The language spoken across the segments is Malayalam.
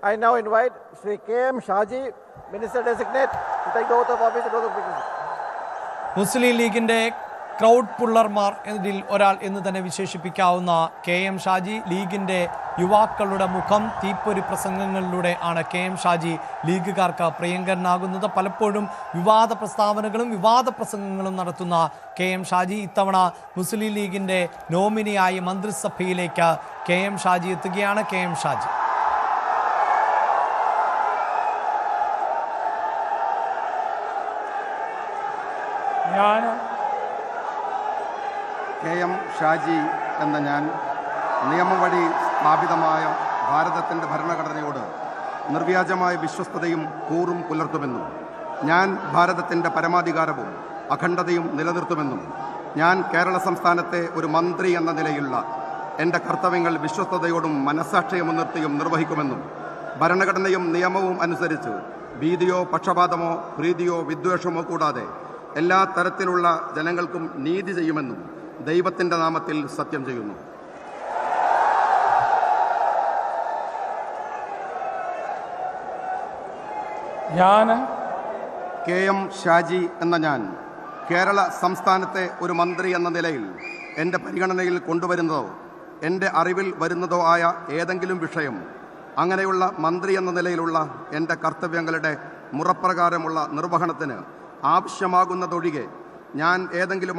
I now invite Sri K.M. Shaji, Minister Designate, to take the oath of office and oath of office. മുസ്ലിം ലീഗിന്റെ ക്രൗഡ് പുള്ളർമാർ എന്നതിൽ ഒരാൾ എന്ന് തന്നെ വിശേഷിപ്പിക്കാവുന്ന KM ഷാജി, ലീഗിന്റെ യുവാക്കളുടെ മുഖം. തീപ്പൊരി പ്രസംഗങ്ങളിലൂടെ ആണ് KM ഷാജി ലീഗുകാർക്ക് പ്രിയങ്കരനാകുന്നത്. പലപ്പോഴും വിവാദ പ്രസ്താവനകളും വിവാദ പ്രസംഗങ്ങളും നടത്തുന്ന KM ഷാജി ഇത്തവണ മുസ്ലിം ലീഗിന്റെ നോമിനിയായി മന്ത്രിസഭയിലേക്ക് KM ഷാജി എത്തുകയാണ്. KM ഷാജി. KM ഷാജി എന്ന ഞാൻ നിയമം വഴി സ്ഥാപിതമായ ഭാരതത്തിൻ്റെ ഭരണഘടനയോട് നിർവ്യാജമായ വിശ്വസ്തതയും കൂറും പുലർത്തുമെന്നും ഞാൻ ഭാരതത്തിൻ്റെ പരമാധികാരവും അഖണ്ഡതയും നിലനിർത്തുമെന്നും ഞാൻ കേരള സംസ്ഥാനത്തെ ഒരു മന്ത്രി എന്ന നിലയിലുള്ള എൻ്റെ കർത്തവ്യങ്ങൾ വിശ്വസ്തയോടും മനസ്സാക്ഷിയെ മുൻനിർത്തിയും നിർവഹിക്കുമെന്നും ഭരണഘടനയും നിയമവും അനുസരിച്ച് ഭീതിയോ പക്ഷപാതമോ പ്രീതിയോ വിദ്വേഷമോ കൂടാതെ എല്ലാ തരത്തിലുള്ള ജനങ്ങൾക്കും നീതി ചെയ്യുമെന്നും ദൈവത്തിൻ്റെ നാമത്തിൽ സത്യം ചെയ്യുന്നു. ഞാൻ KM ഷാജി എന്ന ഞാൻ കേരള സംസ്ഥാനത്തെ ഒരു മന്ത്രി എന്ന നിലയിൽ എൻ്റെ പരിഗണനയിൽ കൊണ്ടുവരുന്നതോ എൻ്റെ അറിവിൽ വരുന്നതോ ആയ ഏതെങ്കിലും വിഷയം അങ്ങനെയുള്ള മന്ത്രി എന്ന നിലയിലുള്ള എൻ്റെ കർത്തവ്യങ്ങളുടെ മുറപ്രകാരമുള്ള നിർവഹണത്തിന് ആവശ്യമാകുന്നതൊഴികെ ഞാൻ ഏതെങ്കിലും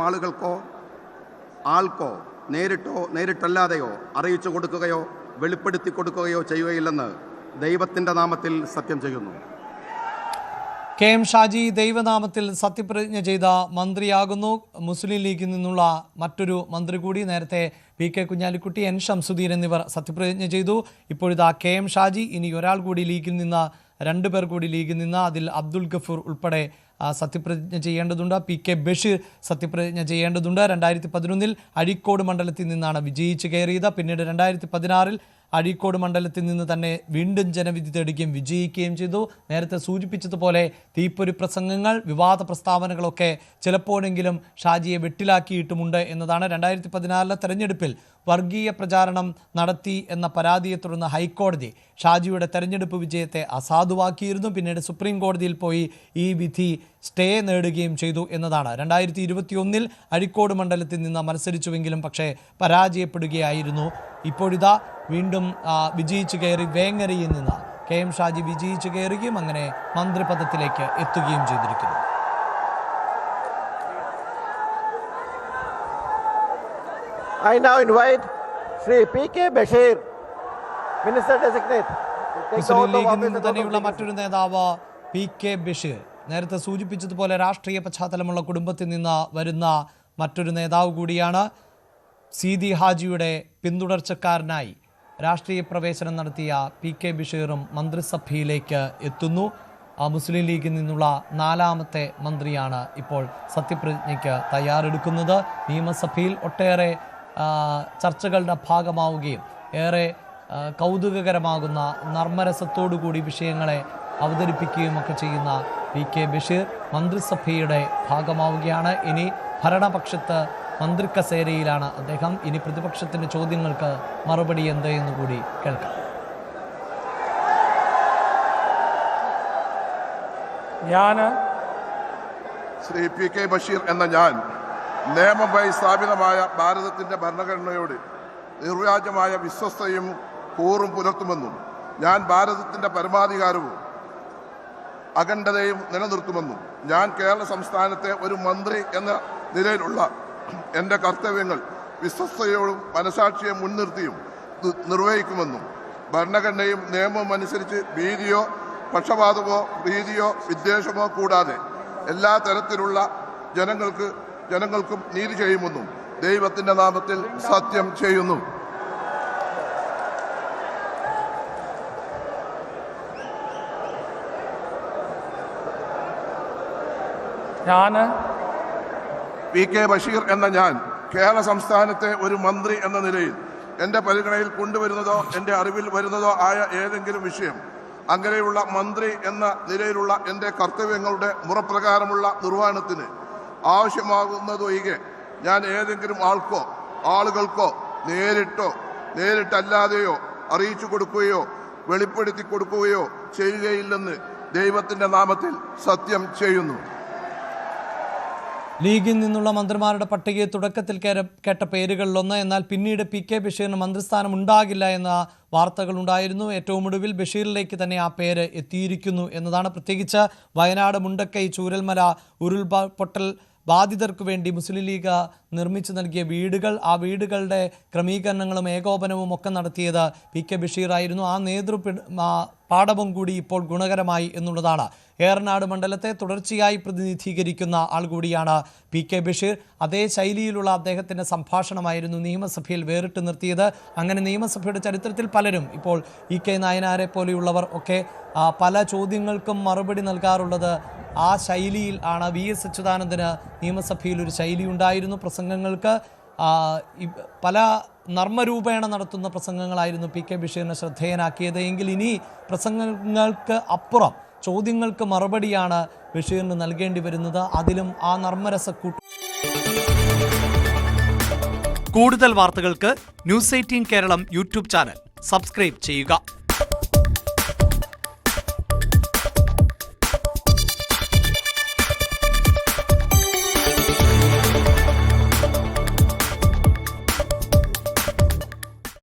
ആൾക്കോ നേരിട്ടോ നേരിട്ടല്ലാതെയോ അറിയിച്ചു കൊടുക്കുകയോ വെളിപ്പെടുത്തി കൊടുക്കുകയോ ചെയ്യുകയില്ലെന്ന് ദൈവത്തിൻ്റെ നാമത്തിൽ സത്യം ചെയ്യുന്നു. KM ഷാജി ദൈവനാമത്തിൽ സത്യപ്രതിജ്ഞ ചെയ്ത മന്ത്രിയാകുന്നു. മുസ്ലിം ലീഗിൽ നിന്നുള്ള മറ്റൊരു മന്ത്രി കൂടി നേരത്തെ PK കുഞ്ഞാലിക്കുട്ടി, N ഷംസുദ്ദീൻ എന്നിവർ സത്യപ്രതിജ്ഞ ചെയ്തു. ഇപ്പോഴിതാ KM ഷാജി, ഇനി ഒരാൾ കൂടി ലീഗിൽ നിന്ന്, 2 പേർ കൂടി ലീഗിൽ നിന്ന്, അതിൽ അബ്ദുൽ ഗഫൂർ ഉൾപ്പെടെ സത്യപ്രതിജ്ഞ ചെയ്യേണ്ടതുണ്ട്. PK ബഷീർ സത്യപ്രതിജ്ഞ ചെയ്യേണ്ടതുണ്ട്. 2011 അഴീക്കോട് മണ്ഡലത്തിൽ നിന്നാണ് വിജയിച്ച് കയറിയത്. പിന്നീട് 2016 അഴീക്കോട് മണ്ഡലത്തിൽ നിന്ന് തന്നെ വീണ്ടും ജനവിധി തേടുകയും വിജയിക്കുകയും ചെയ്തു. നേരത്തെ സൂചിപ്പിച്ചതുപോലെ തീപ്പൊരി പ്രസംഗങ്ങൾ, വിവാദ പ്രസ്താവനകളൊക്കെ ചിലപ്പോഴെങ്കിലും ഷാജിയെ വെട്ടിലാക്കിയിട്ടുമുണ്ട് എന്നതാണ്. 2016 തെരഞ്ഞെടുപ്പിൽ വർഗീയ പ്രചാരണം നടത്തി എന്ന പരാതിയെ തുടർന്ന് ഹൈക്കോടതി ഷാജിയുടെ തെരഞ്ഞെടുപ്പ് വിജയത്തെ അസാധുവാക്കിയിരുന്നു. പിന്നീട് സുപ്രീം കോടതിയിൽ പോയി ഈ വിധി സ്റ്റേ നേടുകയും ചെയ്തു എന്നതാണ്. 2021 അഴീക്കോട് മണ്ഡലത്തിൽ നിന്ന് മത്സരിച്ചുവെങ്കിലും പക്ഷേ പരാജയപ്പെടുകയായിരുന്നു. ഇപ്പോഴിതാ വീണ്ടും വിജയിച്ചു കയറി വേങ്ങരയിൽ നിന്ന് KM ഷാജി വിജയിച്ചു കയറുകയും അങ്ങനെ മന്ത്രിപദത്തിലേക്ക് എത്തുകയും ചെയ്തിരിക്കുന്നു. I now invite Sri PK Bashir, Minister Designate, to take the Muslim oath of ലീഗിൽ office നിന്ന് and oath of തന്നെയുള്ള office. മറ്റൊരു നേതാവ് PK ബഷീർ. നേരത്തെ സൂചിപ്പിച്ചതുപോലെ രാഷ്ട്രീയ പശ്ചാത്തലമുള്ള കുടുംബത്തിൽ നിന്ന് വരുന്ന മറ്റൊരു നേതാവ് കൂടിയാണ്. സീതി ഹാജിയുടെ പിന്തുടർച്ചക്കാരനായി രാഷ്ട്രീയ പ്രവേശനം നടത്തിയ PK ബഷീറും മന്ത്രിസഭയിലേക്ക് എത്തുന്നു. മുസ്ലിം ലീഗിൽ നിന്നുള്ള 4ാമത്തെ മന്ത്രിയാണ് ഇപ്പോൾ സത്യപ്രതിജ്ഞയ്ക്ക് തയ്യാറെടുക്കുന്നത്. നിയമസഭയിൽ ഒട്ടേറെ ചർച്ചകളുടെ ഭാഗമാവുകയും ഏറെ കൗതുകകരമാകുന്ന നർമ്മരസത്തോടുകൂടി വിഷയങ്ങളെ അവതരിപ്പിക്കുകയും ഒക്കെ ചെയ്യുന്ന PK ബഷീർ മന്ത്രിസഭയുടെ ഭാഗമാവുകയാണ്. ഇനി ഭരണപക്ഷത്ത് മന്ത്രി കസേരയിലാണ് അദ്ദേഹം. ഇനി പ്രതിപക്ഷത്തിൻ്റെ ചോദ്യങ്ങൾക്ക് മറുപടി എന്ത് എന്ന് കൂടി കേൾക്കാം. ഞാൻ ശ്രീ PK ബഷീർ എന്ന ഞാൻ നിയമമായി സ്ഥാപിതമായ ഭാരതത്തിൻ്റെ ഭരണഘടനയോട് നിർവ്യാജമായ വിശ്വസ്തയും കൂറും പുലർത്തുമെന്നും ഞാൻ ഭാരതത്തിൻ്റെ പരമാധികാരവും അഖണ്ഡതയും നിലനിർത്തുമെന്നും ഞാൻ കേരള സംസ്ഥാനത്തെ ഒരു മന്ത്രി എന്ന നിലയിലുള്ള എൻ്റെ കർത്തവ്യങ്ങൾ വിശ്വസ്തയോടും മനസാക്ഷിയെ മുൻനിർത്തിയും നിർവഹിക്കുമെന്നും ഭരണഘടനയും നിയമവും അനുസരിച്ച് ഭീതിയോ പക്ഷപാതമോ പ്രീതിയോ വിദ്വേഷമോ കൂടാതെ എല്ലാ തരത്തിലുള്ള ജനങ്ങൾക്കും നീതി ചെയ്യുമെന്നും ദൈവത്തിൻ്റെ നാമത്തിൽ സത്യം ചെയ്യുന്നു. ഞാൻ PK ബഷീർ എന്ന ഞാൻ കേരള സംസ്ഥാനത്തെ ഒരു മന്ത്രി എന്ന നിലയിൽ എൻ്റെ പരിഗണനയിൽ കൊണ്ടുവരുന്നതോ എൻ്റെ അറിവിൽ വരുന്നതോ ആയ ഏതെങ്കിലും വിഷയം അങ്ങനെയുള്ള മന്ത്രി എന്ന നിലയിലുള്ള എൻ്റെ കർത്തവ്യങ്ങളുടെ മുറപ്രകാരമുള്ള നിർവഹണത്തിന് ആവശ്യമാകുന്നതൊഴികെ ഞാൻ ഏതെങ്കിലും ആളുകൾക്കോ നേരിട്ടല്ലാതെയോ അറിയിച്ചു കൊടുക്കുകയോ വെളിപ്പെടുത്തി കൊടുക്കുകയോ ചെയ്യുകയില്ലെന്ന് ദൈവത്തിൻ്റെ നാമത്തിൽ സത്യം ചെയ്യുന്നു. ലീഗിൽ നിന്നുള്ള മന്ത്രിമാരുടെ പട്ടികയിൽ തുടക്കത്തിൽ കേട്ട പേരുകളിലൊന്ന്. എന്നാൽ പിന്നീട് പി കെ ബഷീറിന് മന്ത്രിസ്ഥാനം ഉണ്ടാകില്ല എന്ന വാർത്തകളുണ്ടായിരുന്നു. ഏറ്റവും ഒടുവിൽ ബഷീറിലേക്ക് തന്നെ ആ പേര് എത്തിയിരിക്കുന്നു എന്നതാണ്. പ്രത്യേകിച്ച് വയനാട് മുണ്ടക്കൈ ചൂരൽമല ഉരുൾപൊട്ടൽ ബാധിതർക്ക് വേണ്ടി മുസ്ലിം ലീഗ് നിർമ്മിച്ചു നൽകിയ വീടുകൾ, ആ വീടുകളുടെ ക്രമീകരണങ്ങളും ഏകോപനവും ഒക്കെ നടത്തിയത് പി കെ ബഷീറായിരുന്നു. ആ പാഠവും കൂടി ഇപ്പോൾ ഗുണകരമായി എന്നുള്ളതാണ്. ഏറനാട് മണ്ഡലത്തെ തുടർച്ചയായി പ്രതിനിധീകരിക്കുന്ന ആൾ കൂടിയാണ് പി കെ ബഷീർ. അതേ ശൈലിയിലുള്ള അദ്ദേഹത്തിൻ്റെ സംഭാഷണമായിരുന്നു നിയമസഭയിൽ വേറിട്ട് നിർത്തിയത്. അങ്ങനെ നിയമസഭയുടെ ചരിത്രത്തിൽ പലരും, ഇപ്പോൾ ഇ കെ നായനാരെ പോലെയുള്ളവർ ഒക്കെ പല ചോദ്യങ്ങൾക്കും മറുപടി നൽകാറുള്ളത് ആ ശൈലിയിൽ ആണ്. വി എസ് അച്യുതാനന്ദന് നിയമസഭയിൽ ഒരു ശൈലി ഉണ്ടായിരുന്നു. പ്രസംഗങ്ങൾക്ക് പല നർമ്മരൂപേണ നടത്തുന്ന പ്രസംഗങ്ങളായിരുന്നു പി കെ ബഷീറിനെ ശ്രദ്ധേയനാക്കിയത്. എങ്കിൽ ഇനി പ്രസംഗങ്ങൾക്ക് അപ്പുറം ചോദ്യങ്ങൾക്ക് മറുപടിയാണ് ബഷീറിന് നൽകേണ്ടി വരുന്നത്. അതിലും ആ നർമ്മരസക്കൂട്ട്. കൂടുതൽ വാർത്തകൾക്ക് news 18 Keralam YouTube channel subscribe ചെയ്യുക.